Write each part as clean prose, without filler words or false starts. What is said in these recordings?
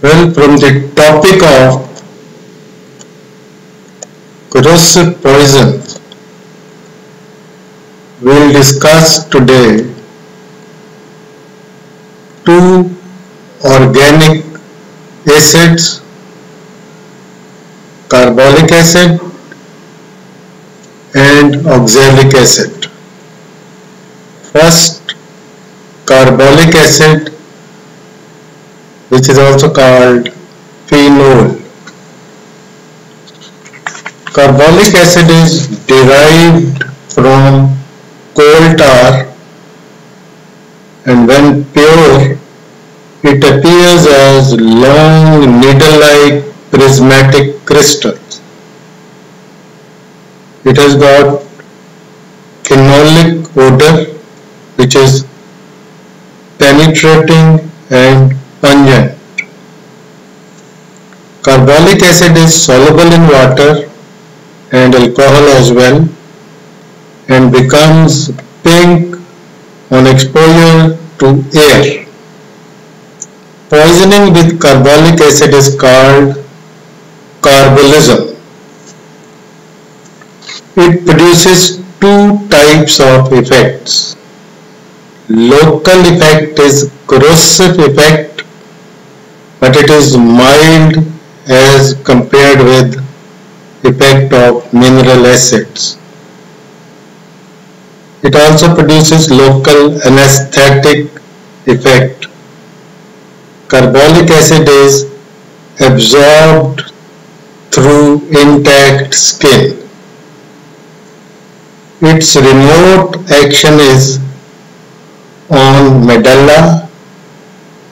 Well, from the topic of corrosive poisons, we'll discuss today two organic acids, carbolic acid and oxalic acid. First, carbolic acid, which is also called phenol. Carbolic acid is derived from coal tar, and when pure it appears as long needle-like prismatic crystals. It has got phenolic odor which is penetrating and pungent. Carbolic acid is soluble in water and alcohol as well, and becomes pink on exposure to air. Poisoning with carbolic acid is called carbolism. It produces two types of effects. Local effect is corrosive effect, but it is mild as compared with effect of mineral acids. It also produces local anesthetic effect. Carbolic acid is absorbed through intact skin. Its remote action is on medulla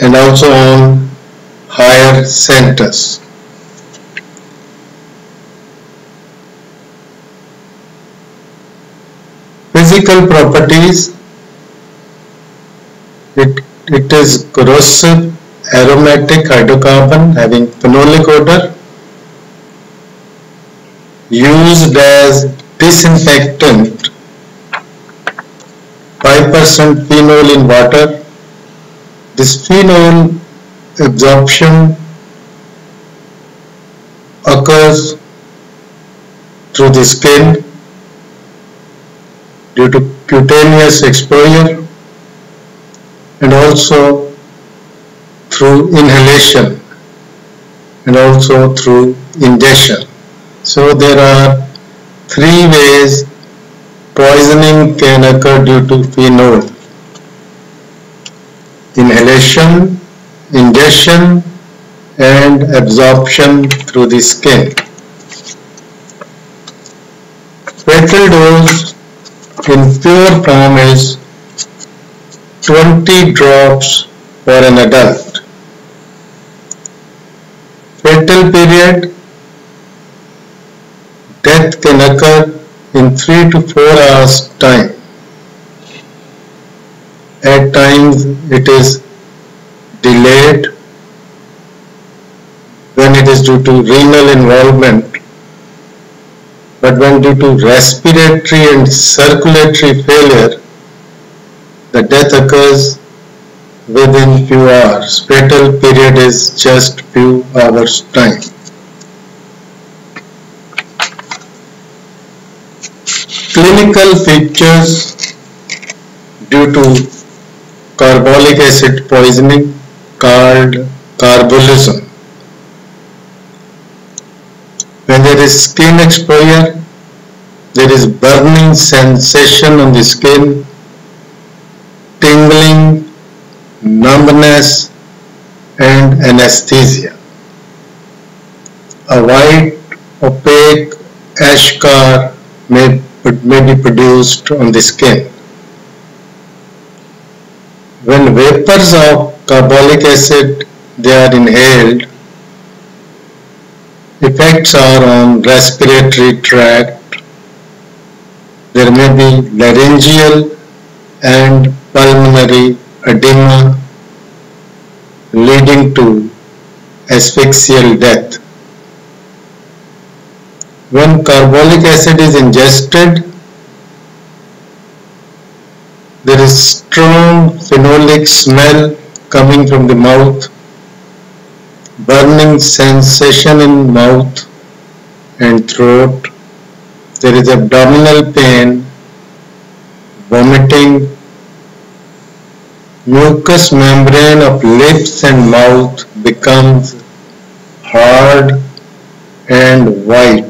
and also on higher centers. Physical properties: it is corrosive aromatic hydrocarbon having phenolic odor, used as disinfectant, 5% phenol in water. This phenol absorption occurs through the skin due to cutaneous exposure and also through inhalation and also through ingestion. So there are three ways poisoning can occur due to phenol: inhalation, ingestion and absorption through the skin. Fatal dose in pure form is 20 drops for an adult. Fatal period: death can occur in 3 to 4 hours time. At times it is delayed when it is due to renal involvement, but when due to respiratory and circulatory failure, the death occurs within few hours. Fatal period is just few hours time. Clinical features due to carbolic acid poisoning called carbolism. When there is skin exposure, there is burning sensation on the skin, tingling, numbness and anesthesia. A white opaque ash scar may be produced on the skin. When vapors of carbolic acid they are inhaled, effects are on respiratory tract. There may be laryngeal and pulmonary edema leading to asphyxial death. When carbolic acid is ingested, there is strong phenolic smell coming from the mouth burning sensation in mouth and throat. There is abdominal pain, vomiting. Mucous membrane of lips and mouth becomes hard and white.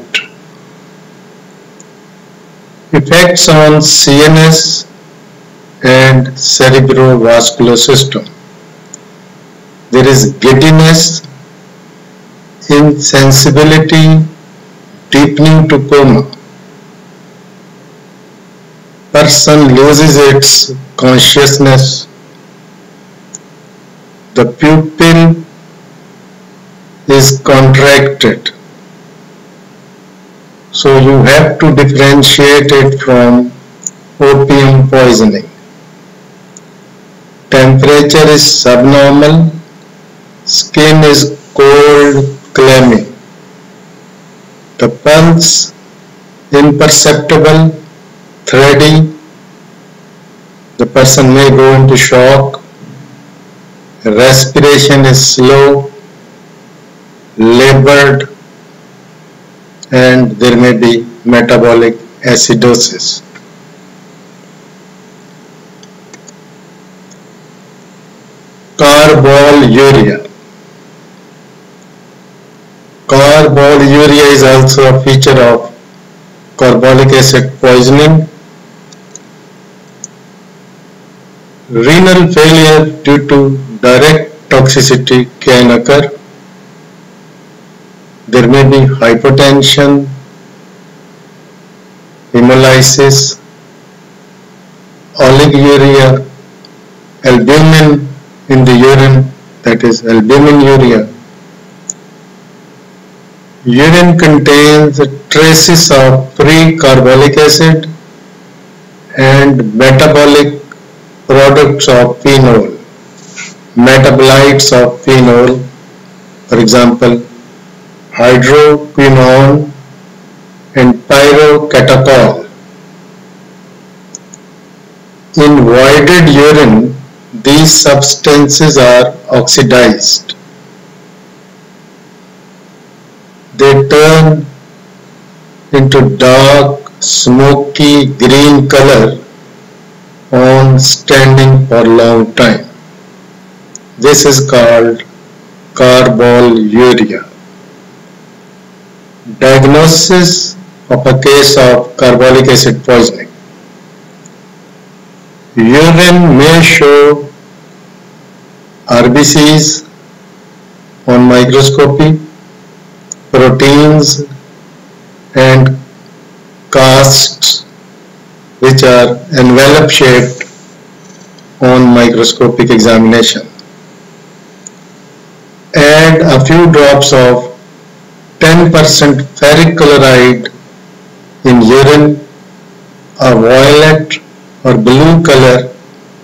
Effects on CNS and cerebrovascular system. There is giddiness, insensibility, deepening to coma. Person loses its consciousness. The pupil is contracted. So you have to differentiate it from opium poisoning. Temperature is subnormal. Skin is cold, clammy. The pulse imperceptible, thready. The person may go into shock. Respiration is slow, labored, and there may be metabolic acidosis. Carboluria. Carboluria is also a feature of carbolic acid poisoning. Renal failure due to direct toxicity can occur. There may be hypotension, hemolysis, oliguria, albumin in the urine, that is albuminuria. Urine contains traces of free carbolic acid and metabolic products of phenol, metabolites of phenol, for example, hydroquinone and pyrocatechol. In voided urine, these substances are oxidized. They turn into dark, smoky green color on standing for a long time. This is called carboluria. Diagnosis of a case of carbolic acid poisoning. Urine may show RBCs on microscopy, proteins and casts which are envelope shaped on microscopic examination. Add a few drops of 10% ferric chloride in urine. A violet or blue color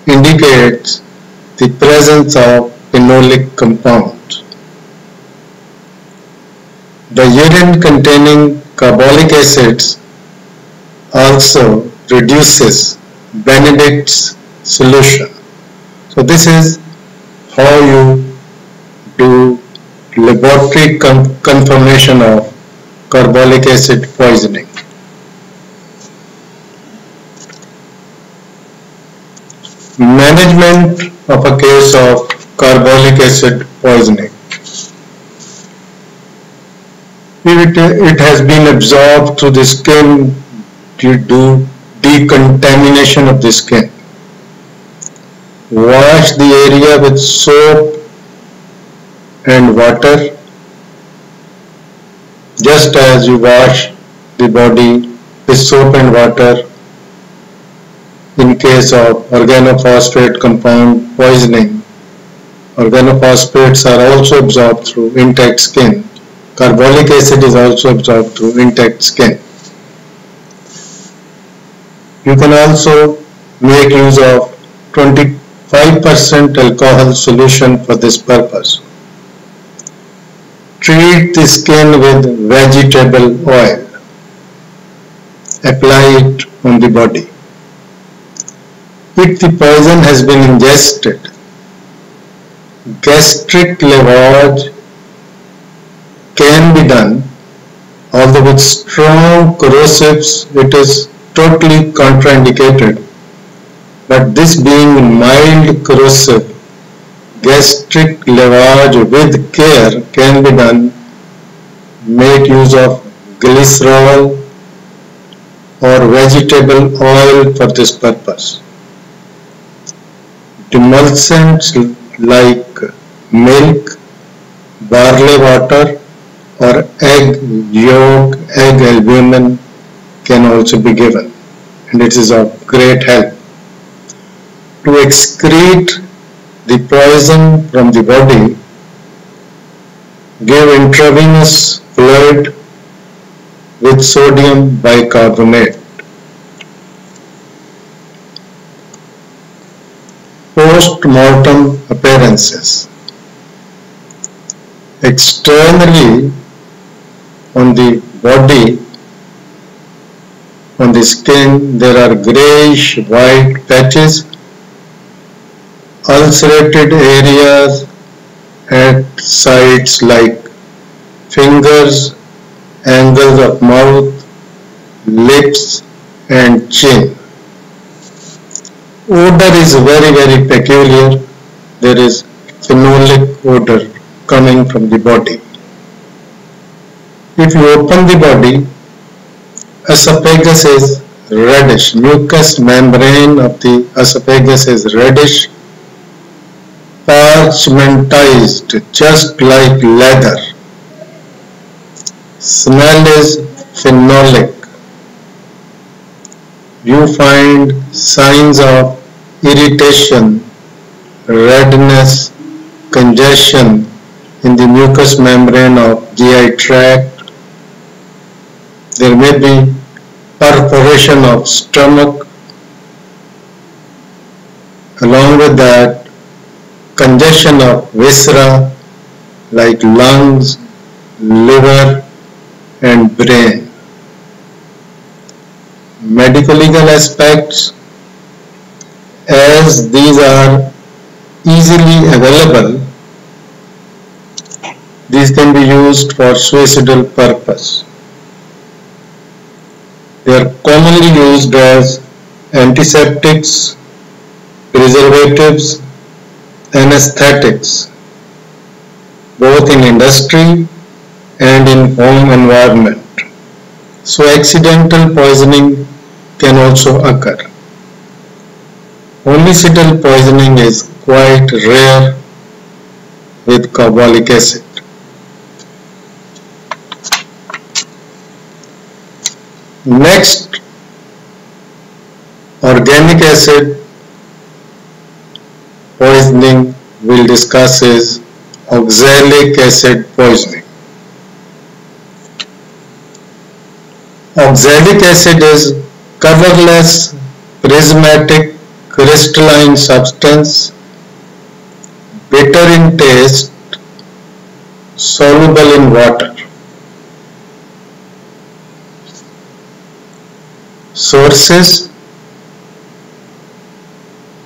indicates the presence of phenolic compounds. The urine containing carbolic acids also reduces Benedict's solution. So this is how you do laboratory confirmation of carbolic acid poisoning. Management of a case of carbolic acid poisoning. If it has been absorbed through the skin, you do decontamination of the skin. Wash the area with soap and water, just as you wash the body with soap and water in case of organophosphate compound poisoning. Organophosphates are also absorbed through intact skin. Carbolic acid is also absorbed through intact skin. You can also make use of 25% alcohol solution for this purpose. Treat the skin with vegetable oil. Apply it on the body. If the poison has been ingested, gastric lavage can be done, although with strong corrosives it is totally contraindicated. But this being mild corrosive, gastric lavage with care can be done. Make use of glycerol or vegetable oil for this purpose. Demulcents like milk, barley water or egg yolk, egg albumin can also be given, and it is of great help. To excrete the poison from the body, give intravenous fluid with sodium bicarbonate. Post-mortem appearances. Externally on the body, on the skin, there are grayish white patches, ulcerated areas at sites like fingers, angles of mouth, lips and chin. Odor is very peculiar. There is phenolic odor coming from the body. If you open the body, esophagus is reddish. Mucous membrane of the esophagus is reddish, parchmentized, just like leather. Smell is phenolic. You find signs of irritation, redness, congestion in the mucous membrane of GI tract. There may be perforation of stomach. Along with that, congestion of viscera like lungs, liver and brain. Medico-legal aspects, as these are easily available, these can be used for suicidal purpose. They are commonly used as antiseptics, preservatives, anesthetics, both in industry and in home environment. So accidental poisoning can also occur. Homicidal poisoning is quite rare with carbolic acid. Next, organic acid poisoning we'll discuss is oxalic acid poisoning. Oxalic acid is colorless, prismatic, crystalline substance, bitter in taste, soluble in water. Sources: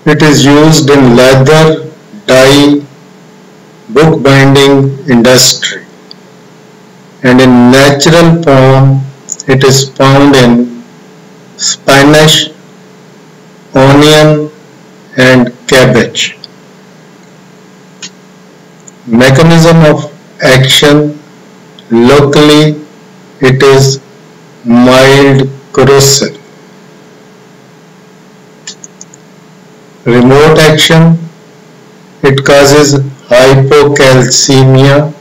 it is used in leather, dye, bookbinding industry, and in natural form it is found in spinach, onion and cabbage. Mechanism of action: locally it is mild corrosive. Remote action: it causes hypocalcemia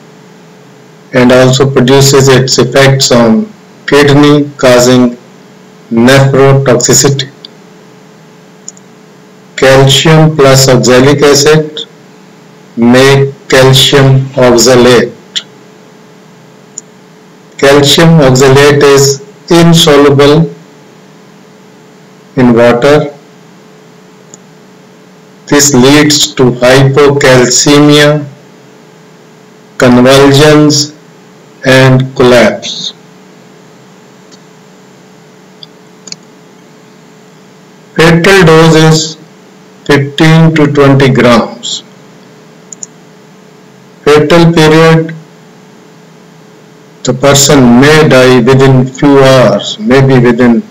and also produces its effects on kidney, causing nephrotoxicity. Calcium plus oxalic acid make calcium oxalate. Calcium oxalate is insoluble in water. This leads to hypocalcemia, convulsions and collapse. Fatal dose is 15 to 20 grams. Fatal period The person may die within few hours, maybe within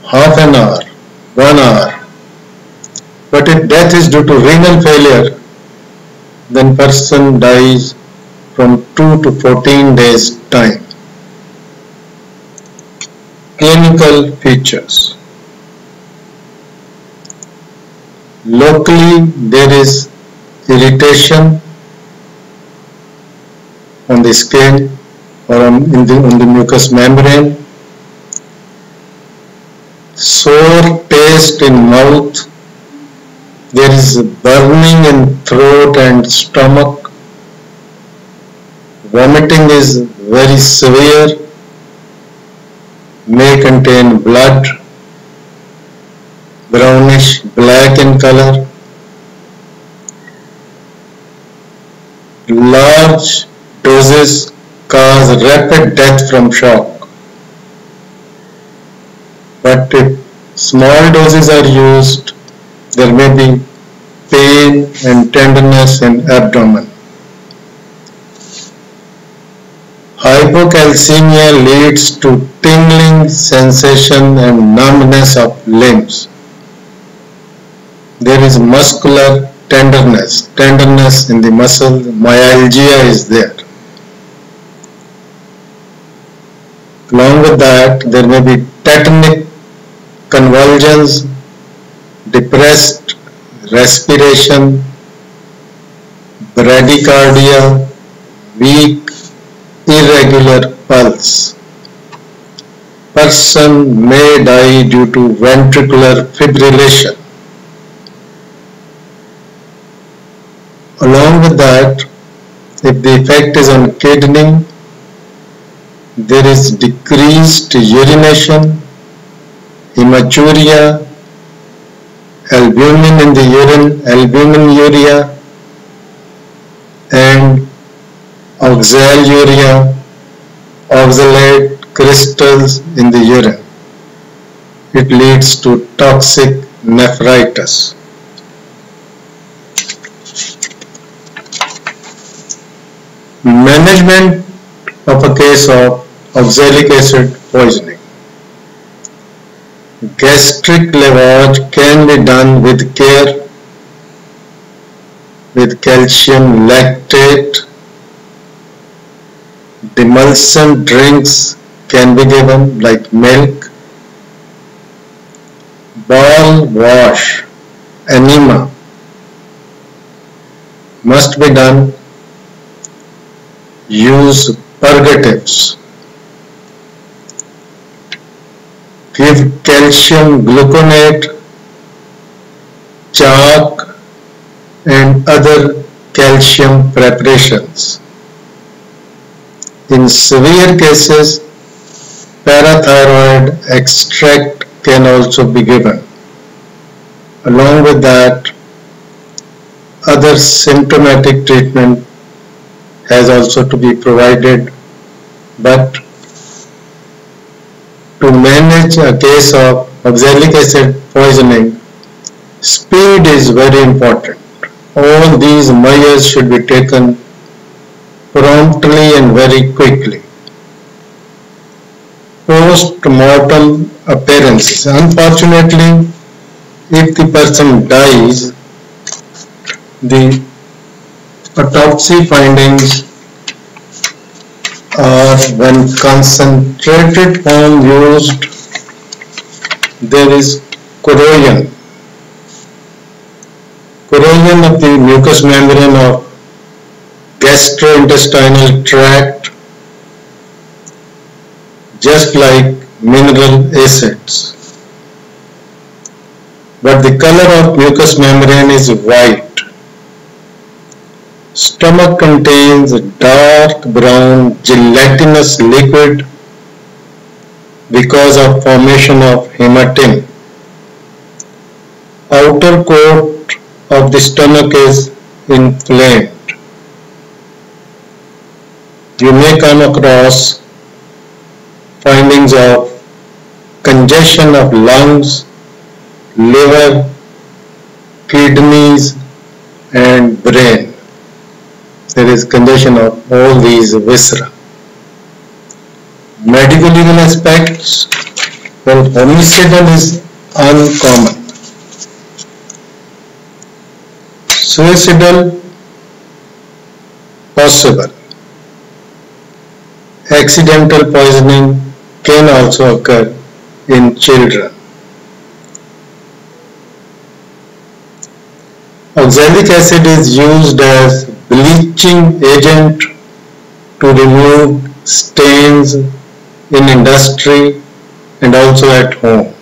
half an hour, 1 hour. But if death is due to renal failure, then person dies from 2 to 14 days time. Clinical features. Locally there is irritation on the skin or on the mucous membrane, sore taste in mouth, there is burning in throat and stomach, vomiting is very severe, may contain blood, brownish black in color, large doses cause rapid death from shock, but if small doses are used, there may be pain and tenderness in abdomen. Hypocalcemia leads to tingling sensation and numbness of limbs. There is muscular tenderness in the muscle, myalgia is there. Along with that, there may be tetanic convulsions, depressed respiration, bradycardia, weak, irregular pulse. Person may die due to ventricular fibrillation. Along with that, if the effect is on kidney, there is decreased urination, hematuria, albumin in the urine, albuminuria, and oxaluria, oxalate crystals in the urine. It leads to toxic nephritis. Management of a case of oxalic acid poisoning. Gastric lavage can be done with care with calcium lactate. Demulcent drinks can be given like milk. Bowel wash, enema must be done. Use purgatives. Give calcium gluconate, chalk and other calcium preparations. In severe cases, parathyroid extract can also be given. Along with that, other symptomatic treatment has also to be provided, but to manage a case of oxalic acid poisoning, speed is very important. All these measures should be taken promptly and very quickly. Post-mortem appearances. Unfortunately, if the person dies, the autopsy findings are when concentrated form used, there is corrosion. Corrosion of the mucous membrane of gastrointestinal tract, just like mineral acids. But the color of mucous membrane is white. Stomach contains a dark brown gelatinous liquid because of formation of hematin. Outer coat of the stomach is inflamed. You may come across findings of congestion of lungs, liver, kidneys and brain. There is congestion of all these viscera. Medical legal aspects. Well, homicidal is uncommon. Suicidal, possible. Accidental poisoning can also occur in children. Oxalic acid is used as bleaching agent to remove stains in industry and also at home.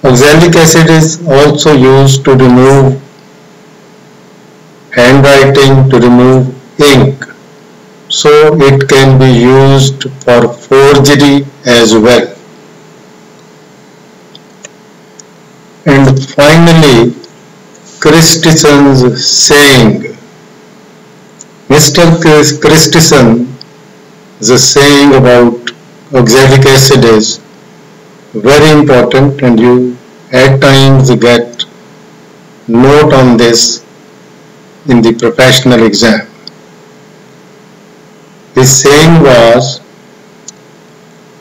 Oxalic acid is also used to remove handwriting, to remove ink. So it can be used for forgery as well. And finally, Christensen's saying. Mr. Christensen's saying about oxalic acid is very important, and you at times get note on this in the professional exam. His saying was,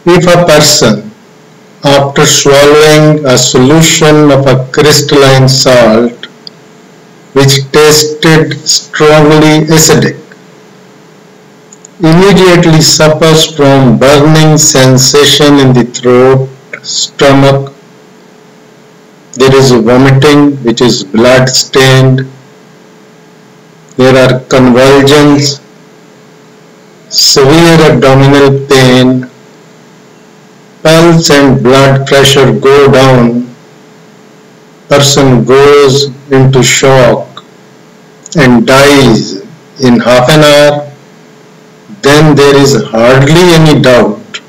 if a person after swallowing a solution of a crystalline salt which tasted strongly acidic, immediately suffers from burning sensation in the throat, stomach, there is vomiting which is blood stained, there are convulsions, severe abdominal pain, pulse and blood pressure go down, person goes into shock and dies in half an hour, then there is hardly any doubt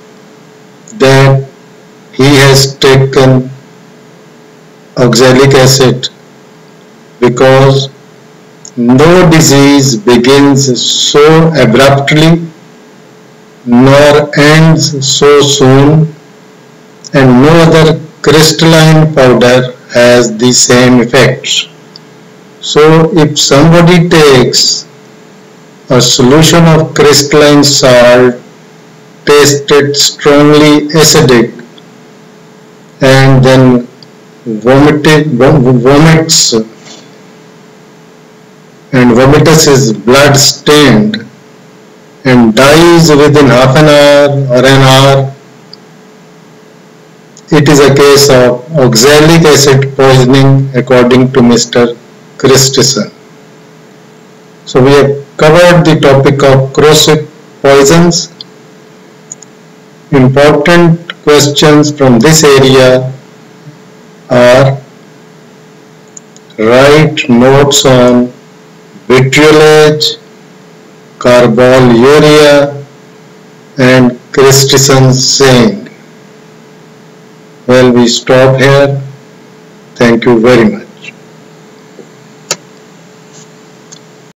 that he has taken oxalic acid, because no disease begins so abruptly nor ends so soon, and no other crystalline powder has the same effects. So if somebody takes a solution of crystalline salt tasted strongly acidic and then vomits and vomitus is blood stained and dies within half an hour or an hour, it is a case of oxalic acid poisoning according to Mr. Christensen. So we have covered the topic of corrosive poisons. Important questions from this area are: write notes on vitriolate, carboluria and Christensen's saying. Well, we stop here. Thank you very much.